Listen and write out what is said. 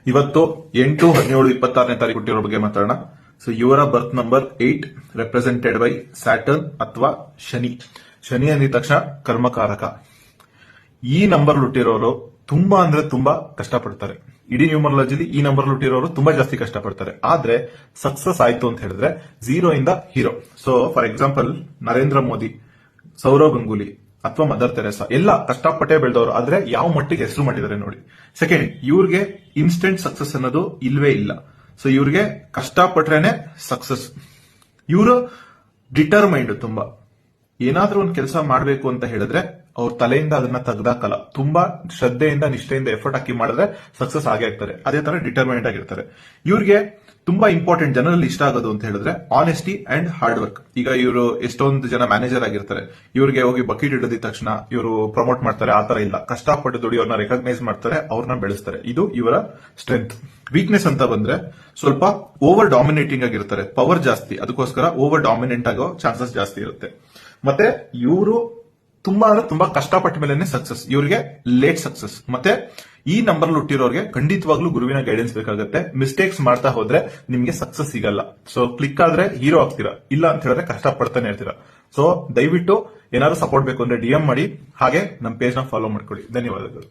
ಇವತ್ತು 8/17/26ನೇ ತಾರೀಕು ಹುಟ್ಟಿರೋ ಬಗ್ಗೆ ಮಾತಾಡೋಣ. ಸೊ ಇವರ ಬರ್ತ್ ನಂಬರ್ 8 ರೆಪ್ರೆಸೆಂಟೆಡ್ ಬೈ ಸ್ಯಾಟರ್ನ್ ಅಥವಾ ಶನಿ. ಶನಿ ಅಂದಿದ ತಕ್ಷಣ ಕರ್ಮಕಾರಕ. ಈ ನಂಬರ್ ಹುಟ್ಟಿರೋರು ತುಂಬಾ ಅಂದ್ರೆ ತುಂಬಾ ಕಷ್ಟಪಡ್ತಾರೆ. ಇಡೀ ನ್ಯೂಮರಾಲಜಿಲಿ ಈ ನಂಬರ್ ಹುಟ್ಟಿರೋರು ತುಂಬಾ ಜಾಸ್ತಿ ಕಷ್ಟಪಡ್ತಾರೆ. ಆದ್ರೆ ಸಕ್ಸಸ್ ಆಯ್ತು ಅಂತ ಹೇಳಿದ್ರೆ 0 ಇಂದ hero. So for example Narendra Modi, Sourav Ganguly ಅಥವಾ ಮದರ್ ತೆರೇಸಾ ಎಲ್ಲ ಕಷ್ಟಪಟ್ಟೆ ಬೆಳೆದವರು. ಆದ್ರೆ ಯಾವ ಮಟ್ಟಿಗೆ ಹೆಸರು ಮಾಡಿದ್ದಾರೆ ನೋಡಿ. ಸೆಕೆಂಡ್, ಇವ್ರಿಗೆ ಇನ್ಸ್ಟೆಂಟ್ ಸಕ್ಸಸ್ ಅನ್ನೋದು ಇಲ್ವೇ ಇಲ್ಲ. ಸೊ ಇವ್ರಿಗೆ ಕಷ್ಟಪಟ್ರೇನೆ ಸಕ್ಸಸ್. ಇವರು ಡಿಟರ್ಮೈಂಡ್ ತುಂಬಾ. ಏನಾದ್ರೂ ಒಂದು ಕೆಲಸ ಮಾಡಬೇಕು ಅಂತ ಹೇಳಿದ್ರೆ ಅವ್ರ ತಲೆಯಿಂದ ಅದನ್ನ ತೆಗ್ದಾಕಲ್ಲ. ತುಂಬಾ ಶ್ರದ್ಧೆಯಿಂದ ನಿಷ್ಠೆಯಿಂದ ಎಫರ್ಟ್ ಹಾಕಿ ಮಾಡಿದ್ರೆ ಸಕ್ಸಸ್ ಆಗೇ ಆಗ್ತಾರೆ. ಅದೇ ತರ ಡಿಟರ್ಮೈಂಡ್ ಆಗಿರ್ತಾರೆ. ಇವ್ರಿಗೆ ತುಂಬಾ ಇಂಪಾರ್ಟೆಂಟ್ ಜನರಲ್ಲಿ ಇಷ್ಟ ಆಗೋದು ಅಂತ ಹೇಳಿದ್ರೆ ಆನೆಸ್ಟಿ ಅಂಡ್ ಹಾರ್ಡ್ ವರ್ಕ್. ಈಗ ಇವರು ಎಷ್ಟೊಂದು ಜನ ಮ್ಯಾನೇಜರ್ ಆಗಿರ್ತಾರೆ. ಇವ್ರಿಗೆ ಹೋಗಿ ಬಕೆಟ್ ಹಿಡಿದ ತಕ್ಷಣ ಇವರು ಪ್ರಮೋಟ್ ಮಾಡ್ತಾರೆ, ಆತರ ಇಲ್ಲ. ಕಷ್ಟಪಟ್ಟು ದುಡಿಯೋರ್ನ ರೆಕಗ್ನೈಸ್ ಮಾಡ್ತಾರೆ, ಅವ್ರನ್ನ ಬೆಳೆಸ್ತಾರೆ. ಇದು ಇವರ ಸ್ಟ್ರೆಂತ್. ವೀಕ್ನೆಸ್ ಅಂತ ಬಂದ್ರೆ ಸ್ವಲ್ಪ ಓವರ್ ಡಾಮಿನೇಟಿಂಗ್ ಆಗಿರ್ತಾರೆ, ಪವರ್ ಜಾಸ್ತಿ, ಅದಕ್ಕೋಸ್ಕರ ಓವರ್ ಡಾಮಿನೆಂಟ್ ಆಗೋ ಚಾನ್ಸಸ್ ಜಾಸ್ತಿ ಇರುತ್ತೆ. ಮತ್ತೆ ಇವರು ತುಂಬಾ ಅಂದ್ರೆ ತುಂಬಾ ಕಷ್ಟಪಟ್ಟ ಮೇಲೆ ಸಕ್ಸಸ್. ಇವರಿಗೆ ಲೇಟ್ ಸಕ್ಸಸ್. ಮತ್ತೆ ಈ ನಂಬರ್ ಹುಟ್ಟಿರೋರಿಗೆ ಖಂಡಿತವಾಗ್ಲೂ ಗುರುವಿನ ಗೈಡೆನ್ಸ್ ಬೇಕಾಗುತ್ತೆ. ಮಿಸ್ಟೇಕ್ಸ್ ಮಾಡ್ತಾ ಹೋದ್ರೆ ನಿಮ್ಗೆ ಸಕ್ಸಸ್ ಸಿಗಲ್ಲ. ಸೊ ಕ್ಲಿಕ್ ಆದ್ರೆ ಹೀರೋ ಆಗ್ತೀರಾ, ಇಲ್ಲ ಅಂತ ಹೇಳಿದ್ರೆ ಕಷ್ಟ ಪಡ್ತಾನೆ ಇರ್ತೀರಾ. ಸೊ ದಯವಿಟ್ಟು ಏನಾದ್ರು ಸಪೋರ್ಟ್ ಬೇಕು ಅಂದ್ರೆ DM ಮಾಡಿ, ಹಾಗೆ ನಮ್ಮ ಪೇಜ್ ನ ಫಾಲೋ ಮಾಡ್ಕೊಳ್ಳಿ. ಧನ್ಯವಾದಗಳು.